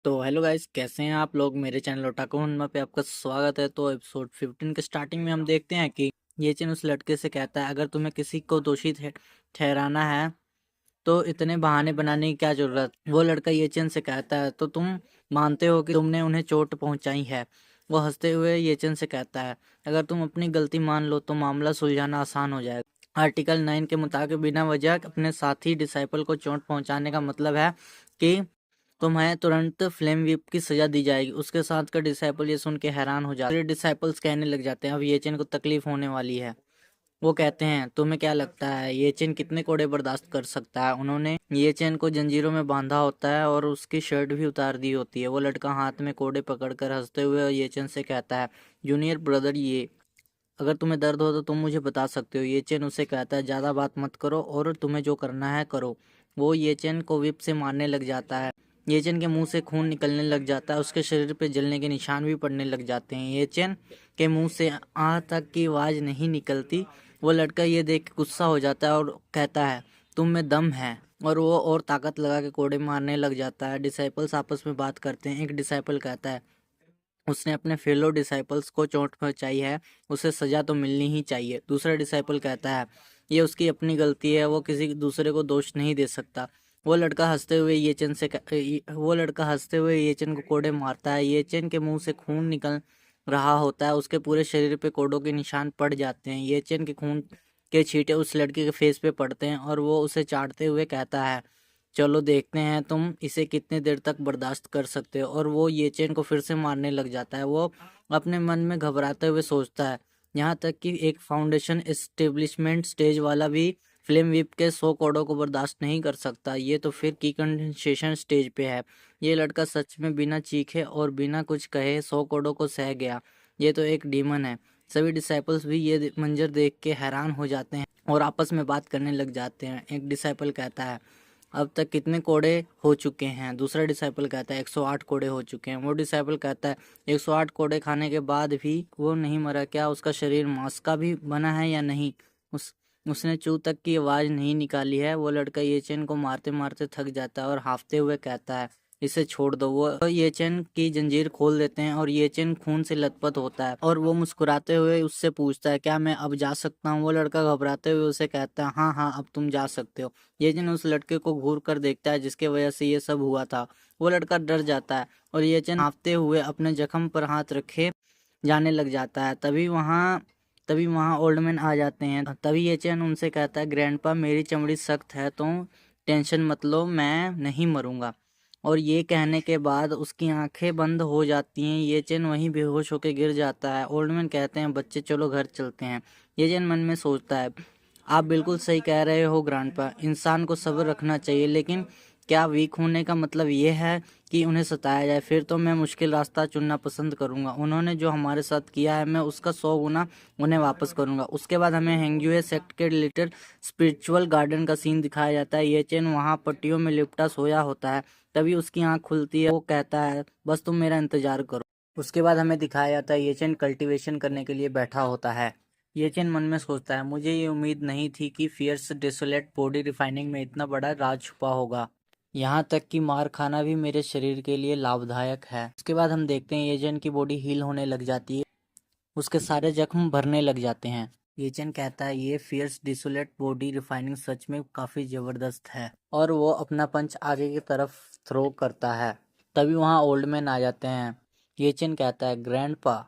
तो hello guys, कैसे हैं आप लोग। मेरे चैनल ओटाकू हनुमा पे आपका स्वागत है। तो एपिसोड 15 के स्टार्टिंग में हम देखते हैं कि ये चीन उस लड़के से कहता है, अगर तुम्हें किसी को दोषी ठहराना है तो इतने बहाने बनाने की क्या जरूरत। वो लड़का ये चीन से कहता है, तो तुम मानते हो कि तुमने उन्हें चोट पहुंचाई है। वो हंसते हुए ये चीन से कहता है, अगर तुम अपनी गलती मान लो तो मामला सुलझाना आसान हो जाएगा। आर्टिकल 9 के मुताबिक बिना वजह अपने साथी डिसाइपल को चोट पहुंचाने का मतलब है कि तुम्हें तुरंत फ्लेम व्हीप की सजा दी जाएगी। उसके साथ का डिसाइपल ये सुन के हैरान हो जाते हैं। डिसाइपल्स कहने लग जाते हैं, अब येचन को तकलीफ होने वाली है। वो कहते हैं, तुम्हें क्या लगता है येचन कितने कोड़े बर्दाश्त कर सकता है। उन्होंने येचन को जंजीरों में बांधा होता है और उसकी शर्ट भी उतार दी होती है। वो लड़का हाथ में कोड़े पकड़कर हंसते हुए येचन से कहता है, जूनियर ब्रदर, ये अगर तुम्हें दर्द हो तो तुम मुझे बता सकते हो। येचन उसे कहता है, ज्यादा बात मत करो और तुम्हें जो करना है करो। वो येचन को विप से मारने लग जाता है। येचन के मुंह से खून निकलने लग जाता है। उसके शरीर पे जलने के निशान भी पड़ने लग जाते हैं। येचन के मुंह से आह तक की आवाज नहीं निकलती। वो लड़का ये देख के गुस्सा हो जाता है और कहता है, तुम में दम है। और वो और ताकत लगा के कोड़े मारने लग जाता है। डिसाइपल्स आपस में बात करते हैं। एक डिसाइपल कहता है, उसने अपने फेलो डिसाइपल्स को चोट पहुंचाई है, उसे सजा तो मिलनी ही चाहिए। दूसरा डिसाइपल कहता है, ये उसकी अपनी गलती है, वो किसी दूसरे को दोष नहीं दे सकता। वो लड़का हंसते हुए येचन को कोड़े मारता है। येचन के मुंह से खून निकल रहा होता है। उसके पूरे शरीर पे कोड़ों के निशान पड़ जाते हैं। येचन के खून के छींटे उस लड़के के फेस पे पड़ते हैं और वो उसे चाटते हुए कहता है, चलो देखते हैं तुम इसे कितने देर तक बर्दाश्त कर सकते हो। और वो येचेन को फिर से मारने लग जाता है। वो अपने मन में घबराते हुए सोचता है, यहाँ तक कि एक फाउंडेशन एस्टेब्लिशमेंट स्टेज वाला भी फ्लेम व्हिप के 100 कोड़ों को बर्दाश्त नहीं कर सकता, ये तो फिर की कंडेंसेशन स्टेज पे है। ये लड़का सच में बिना चीखे और बिना कुछ कहे 100 कोड़ों को सह गया। ये तो एक डीमन है। सभी डिसाइपल्स भी ये मंजर देख के हैरान हो जाते हैं और आपस में बात करने लग जाते हैं। एक डिसाइपल कहता है, अब तक कितने कोड़े हो चुके हैं। दूसरा डिसाइपल कहता है 108 कोड़े हो चुके हैं। वो डिसाइपल कहता है, 108 कोड़े खाने के बाद भी वो नहीं मरा, क्या उसका शरीर मांस का भी बना है या नहीं। उसने चू तक की आवाज नहीं निकाली है। वो लड़का येचेन को मारते मारते थक जाता है और हाफते हुए कहता है, इसे छोड़ दो। वो येचेन की जंजीर खोल देते हैं और येचेन खून से लथपथ होता है और वो मुस्कुराते हुए उससे पूछता है, क्या मैं अब जा सकता हूँ। वो लड़का घबराते हुए उसे कहता है, हाँ हाँ, अब तुम जा सकते हो। येचेन उस लड़के को घूर कर देखता है जिसके वजह से ये सब हुआ था। वो लड़का डर जाता है और येचेन हांफते हुए अपने जख्म पर हाथ रखे जाने लग जाता है। तभी वहाँ ओल्ड मैन आ जाते हैं। तभी येचेन उनसे कहता है, ग्रैंडपा, मेरी चमड़ी सख्त है तो टेंशन मत लो, मैं नहीं मरूंगा। और ये कहने के बाद उसकी आंखें बंद हो जाती हैं। येचेन वहीं बेहोश होकर गिर जाता है। ओल्डमैन कहते हैं, बच्चे चलो घर चलते हैं। येचेन मन में सोचता है, आप बिल्कुल सही कह रहे हो ग्रैंडपा, इंसान को सब्र रखना चाहिए, लेकिन क्या वीक होने का मतलब ये है कि उन्हें सताया जाए। फिर तो मैं मुश्किल रास्ता चुनना पसंद करूंगा। उन्होंने जो हमारे साथ किया है मैं उसका 100 गुना उन्हें वापस करूंगा। उसके बाद हमें हेंग्यूए सेक्ट के लिटिल स्पिरिचुअल गार्डन का सीन दिखाया जाता है। ये चेन वहाँ पट्टियों में लिपटा सोया होता है। तभी उसकी आंख खुलती है। वो कहता है, बस तुम मेरा इंतजार करो। उसके बाद हमें दिखाया जाता है येचेन कल्टीवेशन करने के लिए बैठा होता है। येचेन मन में सोचता है, मुझे ये उम्मीद नहीं थी कि फियर्स डेसोलेट बॉडी रिफाइनिंग में इतना बड़ा राज छुपा होगा। यहाँ तक कि मार खाना भी मेरे शरीर के लिए लाभदायक है। उसके बाद हम देखते हैं येचेन की बॉडी हील होने लग जाती है। उसके सारे जख्म भरने लग जाते हैं। येचेन कहता है, ये फियर्स डिसोलेट बॉडी रिफाइनिंग सच में काफी जबरदस्त है। और वो अपना पंच आगे की तरफ थ्रो करता है। तभी वहाँ ओल्ड मैन आ जाते हैं। येचेन कहता है, ग्रैंडपा।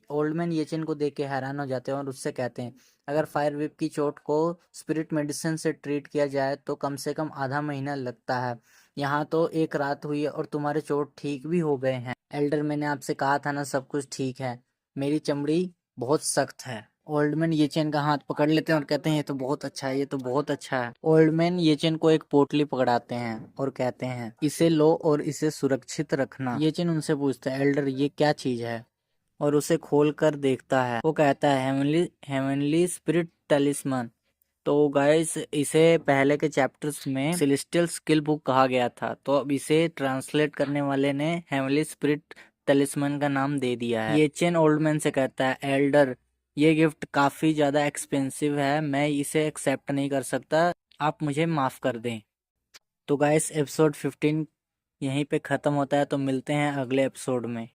ओल्ड मैन येचेन को देख के हैरान हो जाते हैं और उससे कहते हैं, अगर फायर व्हिप की चोट को स्पिरिट मेडिसिन से ट्रीट किया जाए तो कम से कम आधा महीना लगता है। यहाँ तो एक रात हुई है और तुम्हारे चोट ठीक भी हो गए हैं। एल्डर, मैंने आपसे कहा था ना, सब कुछ ठीक है। मेरी चमड़ी बहुत सख्त है। ओल्डमैन येचेन का हाथ पकड़ लेते हैं और कहते हैं, ये तो बहुत अच्छा है, ये तो बहुत अच्छा है। ओल्डमैन येचेन को एक पोटली पकड़ाते हैं और कहते हैं, इसे लो और इसे सुरक्षित रखना। येचेन उनसे पूछता है, एल्डर, ये क्या चीज है। और उसे खोल कर देखता है। वो कहता है, हेवनली स्पिरिट टलिस्मन। तो गाइस, इसे पहले के चैप्टर्स में सेलेस्टियल स्किल बुक कहा गया था, तो अब इसे ट्रांसलेट करने वाले ने हेवनली स्पिरिट टलिस्मन का नाम दे दिया है। ये चेन ओल्डमैन से कहता है, एल्डर, ये गिफ्ट काफी ज्यादा एक्सपेंसिव है, मैं इसे एक्सेप्ट नहीं कर सकता, आप मुझे माफ कर दें। तो गाइस, एपिसोड 15 यहीं पे ख़त्म होता है। तो मिलते हैं अगले एपिसोड में।